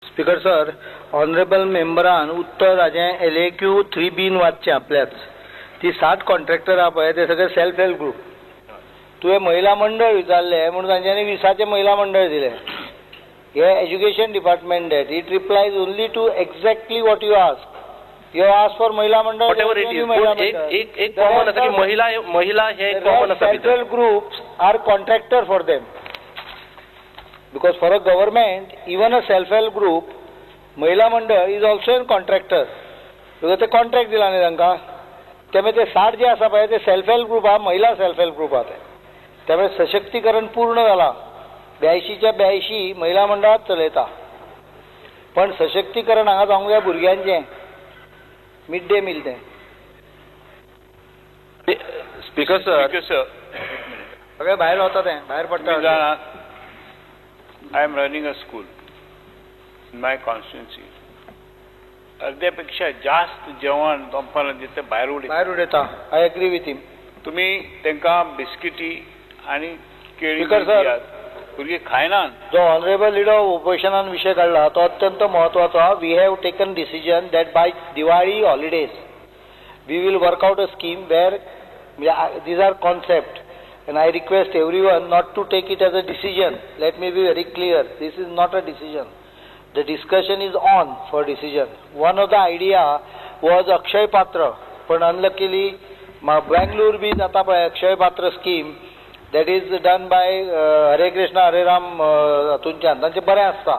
Speaker sir, honourable मेंबरान उत्तर हाजें LAQ 3B वाचचें आपल्याच. ती 60 कॉन्ट्रॅक्टर आहा पळय ते सगळे सेल्फ हेल्प ग्रुप. तुवें महिला मंडळ विचारले म्हणून तांच्यांनी 20 महिला मंडळ दिले. हे education department that it replies only to exactly what you ask. You ask for mahila mandal. एक कॉमन आसा की महिला हे कॉमन आसा. Self help groups are contractor for them. Because for a government, even a self-help group, Mahila Mandal is also a contractor. Because ते contract दिला नाही तांकां. त्यामुळे ते 60 जे आसा पळय ते self-help group हा, महिला self-help group हा. त्यामुळे सशक्तीकरण पूर्ण जाला. 82च्या 82 महिला मंडळात चलयता. पण सशक्तीकरण हांगा जावंक जाय भुरग्यांचें. मिड डे मील तें. स्पीकर सर, सगळे भायर वता तें, भायर पडटा. I am running a school in my constituency. अर्ध्यापेक्षा जास्त जेवण दनपारां दिता भायर उडयता. आय एग्री विथ हिम. तुम्ही तांकां बिस्किटी आनी केळी स्पीकर सर, भुरगीं खायनात. जो ऑनरेबल लीडर ऑफ ओपोजिशनान विशय काडला तो अत्यंत महत्वाचो. We have taken decision that by Diwali holidays we will work out a scheme where these are concept. And I request everyone not to take it as a decision. Let me be very clear. This is not a decision. The discussion is on for decision. One of the idea was Akshay Patra. But unluckily, Bangalore bhi jata pa Akshay Patra scheme that is done by Hare Krishna Hare Ram Atunjan. तांचे बरें आसता.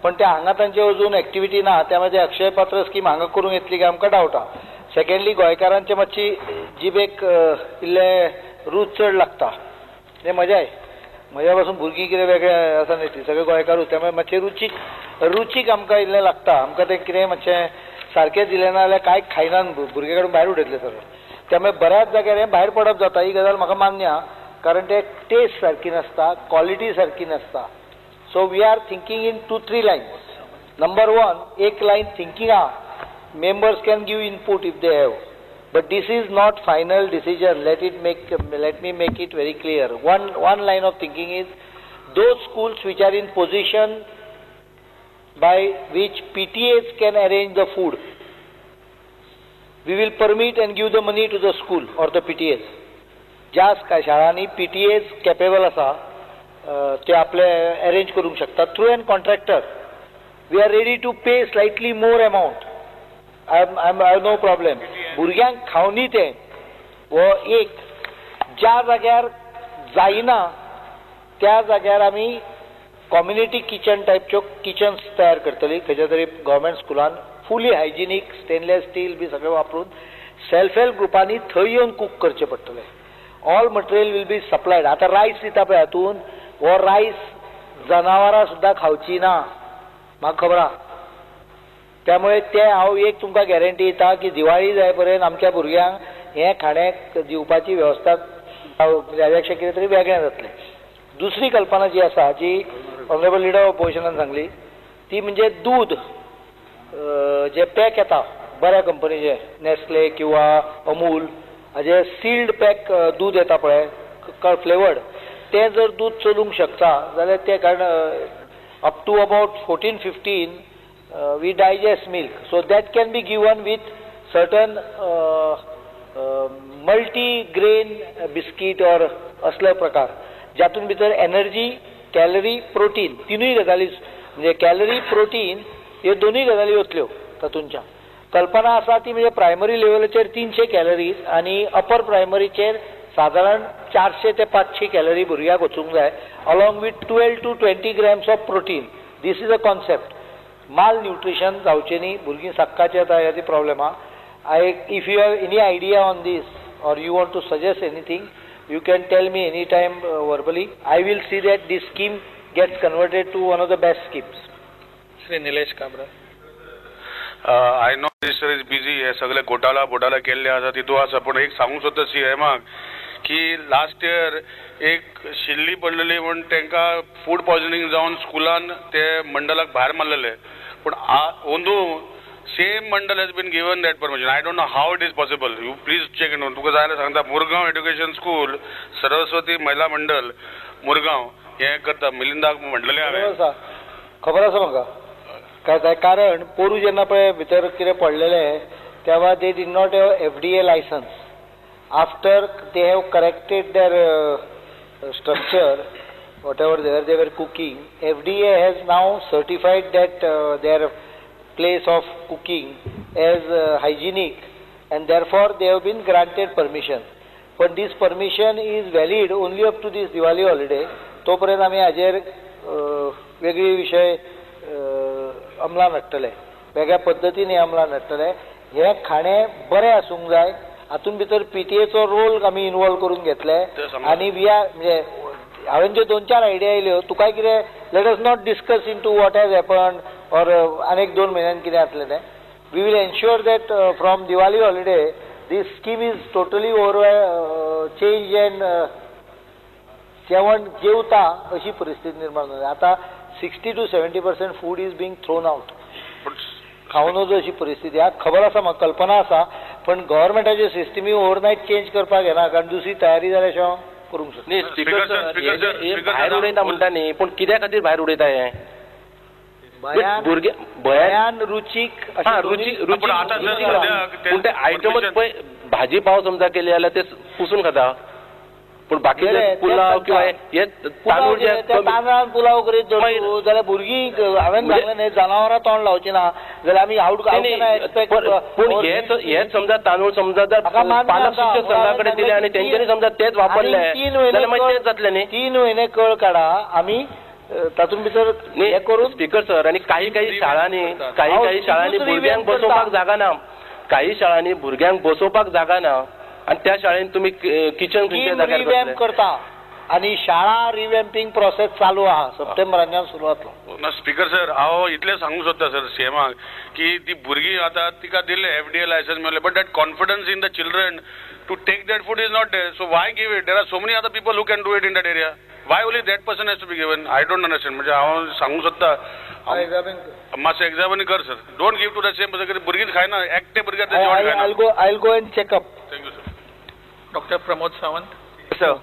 पण ते हांगा तांचे अजून activity ना. त्यामुळे अक्षय पात्र स्कीम हांगा करूंक येतली काय आमकां डावटा. सेकंडली गोंयकारांचे मातशी जिबेक इल्ले रूच चड लागता. ते मजा आहे. म्हज्या पासून भुरगीं कितें वेगळे आसा न्ही ती सगळे गोंयकारूच. त्यामुळे मातशें रुचीक आमकां इल्लें लागता. आमकां तें कितें मातशें सारकें दिलें ना जाल्यार कांय खायनात भुरगे काडून भायर उडयतले सगळे. त्यामुळे बऱ्याच जाग्यार हें भायर पडप जाता. ही गजाल म्हाका मान्य आहा. कारण ते टेस्ट सारकी नासता, क्वॉलिटी सारकी नासता. So we are thinking in 2-3 lines. Number 1, एक लायन थिंकिंग आहा. Members can give input if they have. But this is not final decision. Let me make it very clear. One line of thinking is those schools which are in position by which PTAs can arrange the food, we will permit and give the money to the school or the PTAs. ज्या शाळांनी PTAs capable आसा ते आपले arrange करूंक शकतात through an contractor. We are ready to pay slightly more amount. I have no problem. भुरग्यांक खावनी ते वो एक ज्या जाग्यार जायना त्या जाग्यार आमी कम्युनिटी किचन टायपच्यो किचन्स तयार करतली. खंयच्या तरी गव्हर्मेंट स्कुलान फुली हायजिनीक स्टेनलेस स्टील बी सगळें वापरून सेल्फ हेल्प ग्रुपांनी थंय येवन कूक करचें पडटलें. ऑल मटेरियल वील बी सप्लायड. आतां रायस दिता पळय हातून हो रायस जनावरां सुद्दां खावची ना म्हाका खबर आहा. त्यामुळे ते हांव एक तुमकां गॅरंटी दिता की दिवाळी जाय पर्यंत आमच्या भुरग्यांक हें खाणें दिवपाची वेवस्था ह्या कितें तरी वेगळें जातलें. दुसरी कल्पना जी आसा जी ऑनरेबल लीडर ऑफ ओपोजिशनान सांगली ती म्हणजे दूद जे पॅक येता बऱ्या कंपनीचे नेस्ले किंवा अमूल हाजे सील्ड पॅक दूद येता पळय फ्लेवर्ड तें जर दूद चलूंक शकता जाल्यार तें कारण up to about 14-15 we digest milk, so that can be given with certain multi-grain biscuit or असले प्रकार ज्यातून भितर एनर्जी कॅलरी प्रोटीन तिनूय गजाली म्हणजे कॅलरी प्रोटीन ह्यो दोनूय गजाली वतल्यो तातूंच्या. कल्पना आसा ती म्हणजे प्रायमरी लेवलाचेर 300 कॅलरीज आनी अपर प्रायमरीचेर सादारण 400 ते 500 कॅलरी भुरग्याक वचूंक जाय along with 12 to 20 grams of protein. This is a concept. Malnutrition जावचें न्ही भुरगीं सक्काची येता ह्याची प्रॉब्लेम आहा. If you have any idea on this or you want to suggest anything you can tell me any time verbally. I will see that this scheme gets converted to one of the best schemes. Shri Nilesh Kabra. I know this sir is busy. हे सगळे घोटाला केल्ले आसा तितू आसा पण एक सांगूंक सोदता CMाक की लास्ट इयर एक शिल्ली पडलेली म्हण तांकां फूड पॉयझनिंग जावन स्कुलान ते मंडलाक भायर मारलेले पण ओंदू same mandal has been given that permission. I don't know how it is possible. You please check it out. तुका जाय सांगता मुरगांव एड्युकेशन स्कूल सरस्वती महिला मंडल मुरगांव हे करता मिलिंदाक म्हटलेले हांवें खबर आसा म्हाका कारण पोरू जेन्ना पळय भितर कितें पडलेलें तेव्हा they did not have FDA licence. After they have corrected their structure whatever they were cooking, FDA has now certified that their place of cooking as hygienic, and therefore they have been granted permission. But this permission is valid only up to this Diwali holiday. तोपर्यंत आमी हाजेर वेगळे विषय अंमलान हाडटले, वेगळ्या पद्दतीन अंमलान हाडटले. हे खाणें बरें आसूंक जाय, हातून भितर PTAचो रोल आमी इन्वॉल्व करून घेतले. आनी म्हणजे हांवें ज्यो 2-4 आयडिया आयल्यो, तुका कितें let us not discuss in to what has happened or आनीक 2 म्हयन्यान कितें जातलें तें. We will ensure that from Diwali holiday this scheme is totally over change and जेवण जेवता अशी परिस्थिती निर्माण जाली. आतां 60 to 70% food is being thrown out. खावन वचो अशी परिस्थिती आहा. खबर आसा, म्हाका कल्पना आसा, पण गव्हर्मेंटाच्यो सिस्टमी ओवरनायट चेंज करपाक येना, कारण दुसरी तयारी जाल्या शिवाय करूंक शकना. भायर उडयता म्हणटा न्ही, पूण कित्या खातीर भायर उडयता हे? भयान रुचीक आयटमच पळय. भाजी पाव समजा केली जाल्यार ते पुसून खाता, पूण बाकीचे पुलाव किंवा हे तांदूळ जे तांदळान पुलाव करीत धरलो जाल्यार भुरगीं हांवें सांगलें न्ही जनावरां तोंड लावची ना जाल्यार आमी पूण हेच समजा तांदूळ समजा जर पालक संघा कडेन दिले आनी तेंच्यांनी समजा तेच वापरले जाल्यार मागीर तेच जातलें न्ही. 3 म्हयने कळ काडा आमी तातूंत भितर हे करून. स्पीकर सर, आनी काही शाळांनी भुरग्यांक बसोवपाक जागा ना. काही शाळांनी भुरग्यांक बसोवपाक जागा ना, आणि त्या शाळेन तुम्ही किचन रिवॅम्प करता आणि शाळा रिवॅम्पिंग प्रोसेस चालू आहा. सप्टेंबरांतल्यान सुरू जातलो. स्पीकर सर, हांव इतलें सांगूंक सोदता सर सीएमाक की ती भुरगीं आतां तिका दिल्ले FDA लायसन्स मेळ्ळें, but that confidence in the children to take that food is not there. So why give it? There are so many other people who can do it in that area. Why only that person has to be given? I don't understand. म्हणजे हांव सांगूंक सोदता मातशें एक्झामिनी कर sir. Don't give to the same person. भुरगीं खायना, एकटे भुरग्यां I will go and checkup. Thank you sir. Doctor Pramod Sawant. Sir,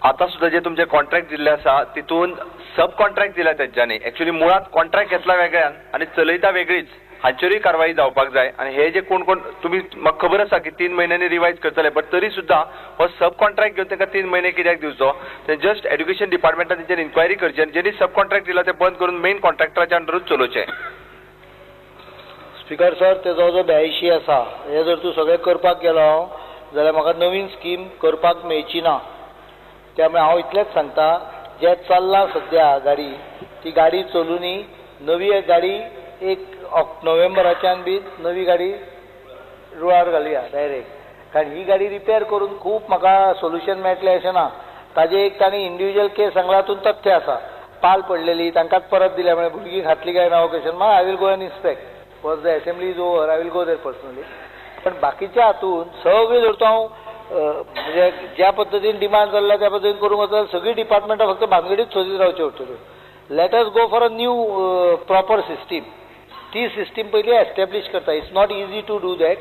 आता सुद्धा जे तुमचे कॉन्ट्रॅक्ट दिल्ले आसा तितून सब कॉन्ट्रॅक्ट दिला तेंच्यांनी. एक्चुअली मुळात कॉन्ट्रॅक्ट घेतला वेगळ्यान आणि चलयता वेगळीच. हांचेरूय कारवाई जावपाक जाय. आणि हे जे कोण तुम्ही म्हाका खबर आसा की 3 म्हयन्यांनी रिवायज करतले, बट तरी सुद्धा हो सब कॉन्ट्रॅक्ट घेवन तांकां 3 म्हयने कित्याक दिवचो? ते जस्ट एड्युकेशन डिपार्टमेंटान तेचेर इन्क्वायरी करची आनी जेणी सब कॉन्ट्रॅक्ट दिला ते बंद करून मेन कॉन्ट्रॅक्टराच्या अंडरूच चलोवचे. स्पीकर सर, ते जवळ 82 आसा. हे जर तूं सगळें करपाक गेलो जाल्यार म्हाका नवीन स्कीम करपाक मेळची ना. त्यामुळे हांव इतलेंच सांगता, जे चल्लां सद्या गाडी, ती गाडी चलुनी नवी गाडी 1 नोव्हेंबराच्यान बी नवी गाडी रुळार घालुया डायरेक्ट. कारण ही गाडी रिपेर करून खूब म्हाका सोल्युशन मेळटलें अशें ना. ताजे एक तांणी इंडिव्हिज्युअल केस सांगला, तातूंत तथ्य आसा. पाल पडलेली तांकांच परत दिल्या म्हणजे भुरगीं खातली काय ना occasion. I will go and inspect. Was the assembly is over, I will go there personally. पण बाकीच्या हातून सगळी धरतो हांव, म्हणजे ज्या पद्दतीन डिमांड जाल्ल्या त्या पद्दतीन करूंक वचत सगळी डिपार्टमेंटां फक्त भानगडीच सोदीत रावच्यो पडटल्यो. Let us go for a new proper system. ती सिस्टीम पयली एस्टॅब्लिश करता. It's not easy to do that.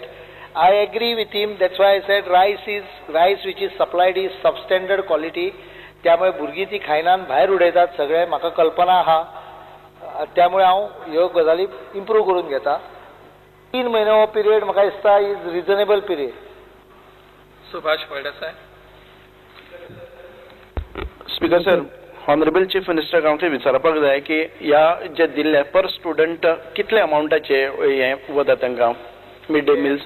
I agree with him. That's why I said rice which is supplied is substandard quality. त्यामुळे भुरगीं ती खायनान भायर उडयतात सगळे, म्हाका कल्पना आहा. त्यामुळे हांव ह्यो गजाली इम्प्रूव करून घेता. 3 म्हयने हो पिरियड म्हाका दिसता is reasonable period. Subhash Phaldesai. Speaker sir, honourable chief minister हांव विचारपाक जाय की ह्या जे दिल्ले पर स्टुडंट कितले अमाउंटाचे हे वता तांकां मिड डे मिल्स?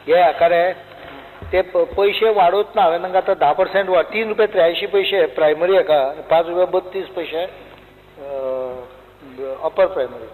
हे आकारे ते पैसे वाडोवच ना. हांवें तांकां आतां 10% वाड. 3 रुपया 83 पैसे प्रायमरी हाका, 5 रुपया 32 पैसे अपर प्रायमरी.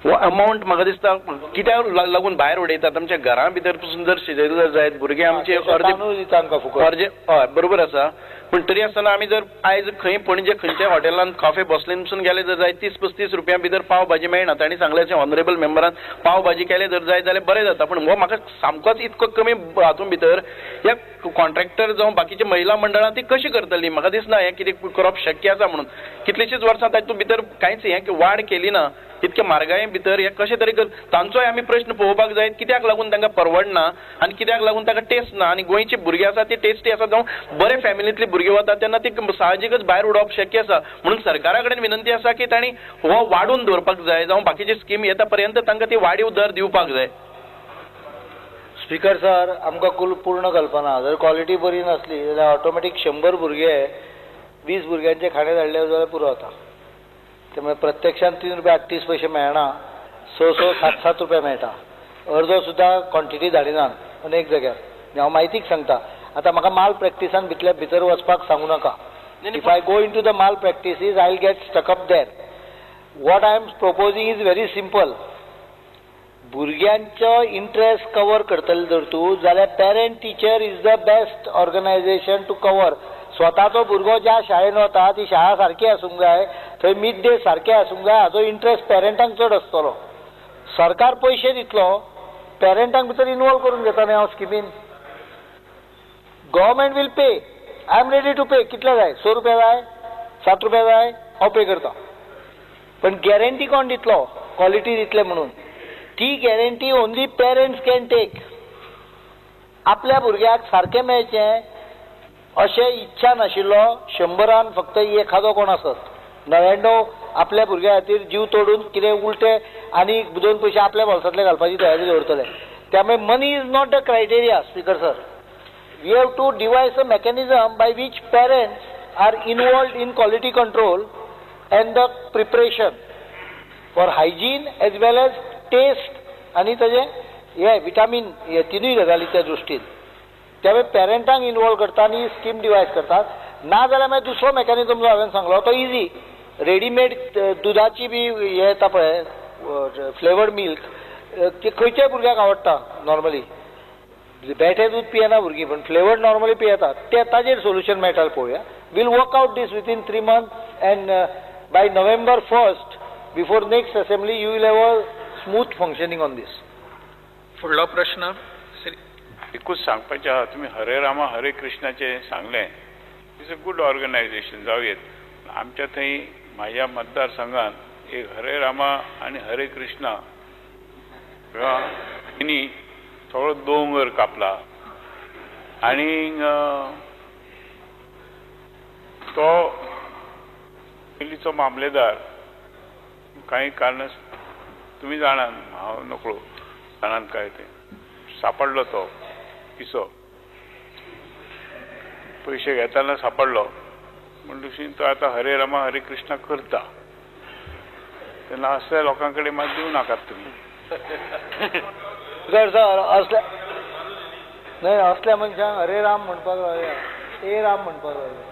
हो अमाउंट म्हाका दिसता कित्याक लागून भायर उडयतात? आमच्या घरा भितर पसून जर शिजयले जर जायत भुरगे आमचे अर्जे हय बरोबर आसा. पूण तरी आसतना आमी जर आयज खंय पणजे खंयच्या हॉटेलांत कॉफे बसलेन पसून गेले जर जाय 30-35 रुपया भितर पाव भाजी मेळना. तांणी सांगलें अशें ऑनरेबल मेंबरान पाव भाजी केले जर जाय जाल्यार बरें जाता. पूण हो म्हाका सामकोच इतको कमी हातूंत भितर ह्या कॉन्ट्रॅक्टर जावं बाकीच्या महिला मंडळां ती कशी करतली? म्हाका दिसना हें कितें करप शक्य आसा म्हणून. कितलींशींच वर्सां तातूंत भितर कांयच हें वाड केली ना. इतके म्हारगाये भितर हे कशे तरी तांचोय आमी प्रश्न पळोवपाक जाय कित्याक लागून तांकां परवडना आनी कित्याक लागून तांकां टेस्ट ना आनी गोंयची भुरगीं आसा ती टेस्टी आसा जावं बरे फॅमिलींतली भुरगीं वतात तेन्ना ती साहजिकच भायर उडोवप शक्य आसा म्हणून सरकारा कडेन विनंती आसा की तांणी हो वाडून दवरपाक जाय जावं बाकीची स्कीम येता पर्यंत तांकां ती वाडीव दर दिवपाक जाय. स्पीकर सर आमकां पूर्ण कल्पना जर क्वॉलिटी बरी नासली जाल्यार ऑटोमॅटीक 100 भुरगे 20 भुरग्यांचे खाणे धाडले जाल्यार पुरो जाता. त्यामुळे प्रत्यक्षात ₹3.38 मेळना 6-7 रुपये मेळटा. अर्जो सुद्दां क्वॉन्टिटी धाडिनात अनेक जाग्यार. हांव म्हायतीक सांगता आतां म्हाका माल प्रॅक्टिसान भितर वचपाक सांगू नाका. If I go into the malpractices I will get stuck up there. What I am proposing is very simple. भुरग्यांचो इंट्रस्ट कवर करतले जर तूं जाल्यार parent teacher is the best organisation to cover. स्वताचो भुरगो ज्या शाळेन वता ती शाळा सारकी आसूंक जाय थंय मिड डे सारकें आसूंक जाय हाचो इंट्रस्ट पेरंटांक चड आसतलो. सरकार पयशे दितलो पेरंटांक भितर इनवॉल्व करून घेता न्ही हांव स्किमीन. Government will pay. I am ready to pay. कितले जाय 100 रुपया जाय 7 रुपया जाय हांव पे करता. पण गॅरंटी कोण दितलो क्वॉलिटी दितले म्हणून. ती guarantee only parents can take. आपल्या भुरग्याक सारकें मेळचें अशें इच्छा नाशिल्लो 100 फक्त एखादो कोण आसत 99 आपल्या भुरग्या खातीर जीव तोडून कितें उलटे आनी 2 पयशे आपल्या बोल्सांतले घालपाची तयारी दवरतले. त्यामुळे money is not the criteria speaker sir. We have to devise a mechanism by which parents are involved in quality control and the preparation for hygiene as well as taste आनी ताजे हे विटामीन हे तिनूय गजालीच्या दृश्टीन. त्यामुळे पेरंटांक involve करता आनी scheme डिवायस करतात. ना जाल्यार मागीर दुसरो मेकॅनिझम जो हांवें सांगलो तो इजी. रेडीमेड दुधाची बी हे येता पळय फ्लेवर्ड मिल्क ते खंयच्याय भुरग्याक आवडटा नॉर्मली. बेठें दूध पियेना भुरगीं पण फ्लेवर्ड नॉर्मली पियेतात. ते ताजेर सोल्युशन मेळटा पळोवया. Will work out this within 3 months and by November 1st before next assembly you will have a smooth functioning on this. फुडलो प्रश्न एकूच सांगपाचें आहा तुमी हरे रामा हरे कृष्णाचे सांगलें. इज अ गुड ऑर्गनायझेशन जावयेत. आमच्या थंय म्हाज्या मतदारसंघात एक हरे रामा आनी हरे कृष्णा हिनी थोडो दोंगर कापला आनी तो पयलींचो मामलेदार कांय कारणां तुमी जाणात हांव नकळो जाणात काय ते सापडलो तो पिसो पयशे घेताना सापडलो म्हणटकच तो आतां हरे रामा हरे कृष्णा करता. तेन्ना असल्या लोकां कडेन मात दिवं नाकात तुमी. सर असल्या मनशांक हरे राम म्हणपाक लागल्या हे राम म्हणपाक लागल्या.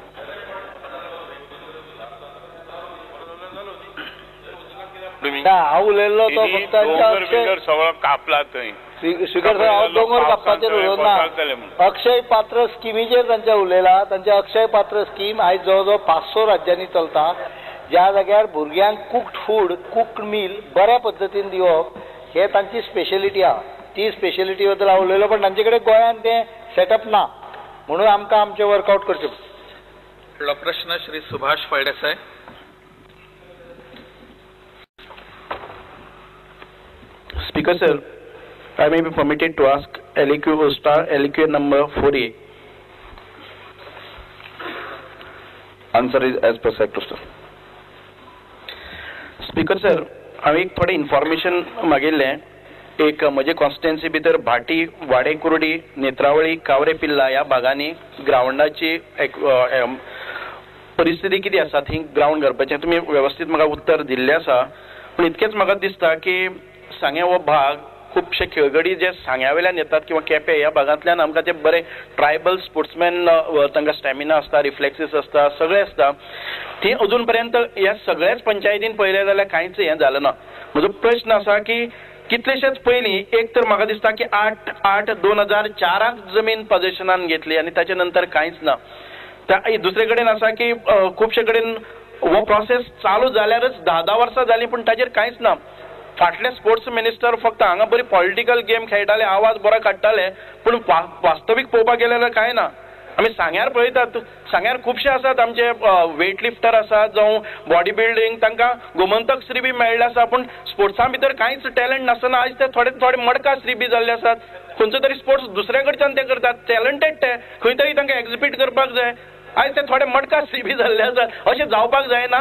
हांव उलयल्लो तो फक्त सगळो कापला थंय. स्पीकर सर हांव दोंगर कापपाचेर उलोवना. अक्षय पात्र स्किमीचेर तांच्या उलयला. तांच्या अक्षय पात्र स्कीम आयज जवळ जवळ 500 राज्यांनी चलता. ज्या जाग्यार भुरग्यांक कुक्ड फूड कुक्ड मील बऱ्या पद्दतीन दिवप हे तांची स्पेशलिटी आहा. ती स्पेशलिटी बद्दल हांव उलयलो पण तांचे कडेन गोंयांत तें सेटअप ना म्हणून आमकां आमचें वर्कआउट करचें. फुडलो प्रश्न Shri Subhash Phaldesai. Speaker sir, I may be permitted to ask LEQ star LEQ number 4A. Answer is as per sir. Speaker sir, हांवें एक थोडे इन्फॉर्मेशन मागिल्लें. एक म्हजे कॉन्स्टिट्युएन्सी भितर भाटी वाडे कुर्डी नेत्रावळी कावरे पिल्ला ह्या भागांनी ग्रावंडाची परिस्थिती कितें आसा थंय ग्रावंड करपाचें तुमी वेवस्थीत म्हाका उत्तर दिल्लें आसा. पूण इतकेंच म्हाका दिसता की सांगे हो भाग खुबशे खेळगडी जे सांग्या वयल्यान येतात किंवा केपें ह्या भागांतल्यान आमकां ते बरे ट्रायबल स्पोर्ट्समॅन तांकां स्टॅमिना आसता रिफ्लेक्सीस आसता सगळें आसता. थंय अजून पर्यंत ह्या सगळ्याच पंचायतीन पळयलें जाल्यार कांयच हें जालें ना. म्हजो प्रश्न आसा की कितलेशेच पयलीं एक तर म्हाका दिसता की 8/8/2004 जमीन पोझेशनान घेतली आनी ताचे नंतर कांयच ना. दुसरे कडेन आसा की खुबशे कडेन हो प्रोसेस चालू जाल्यारच 10 वर्सां जालीं पूण ताचेर कांयच ना. फाटले स्पोर्ट्स मिनिस्टर फक्त हांगा बरी पॉलिटिकल गेम खेळटाले आवाज बरो काडटाले पूण वास्तवीक पळोवपाक गेले जाल्यार कांय ना. आमी सांग्यार पळयतात सांग्यार खुबशे आसात आमचे वेट लिफ्टर आसात जावं बॉडी बिल्डिंग तांकां गोमंतक श्री बी मेळ्ळे आसा पूण स्पोर्ट्सा भितर कांयच टॅलंट नासतना आयज ते थोडे थोडे मडका श्री बी जाल्ले आसात खंयचो तरी स्पोर्ट्स दुसरे कडच्यान ते करतात टॅलंटेड ते खंय तरी तांकां एक्झिबिट करपाक जाय आयज ते थोडे मडका श्री बी जाल्ले आसात अशें जावपाक जायना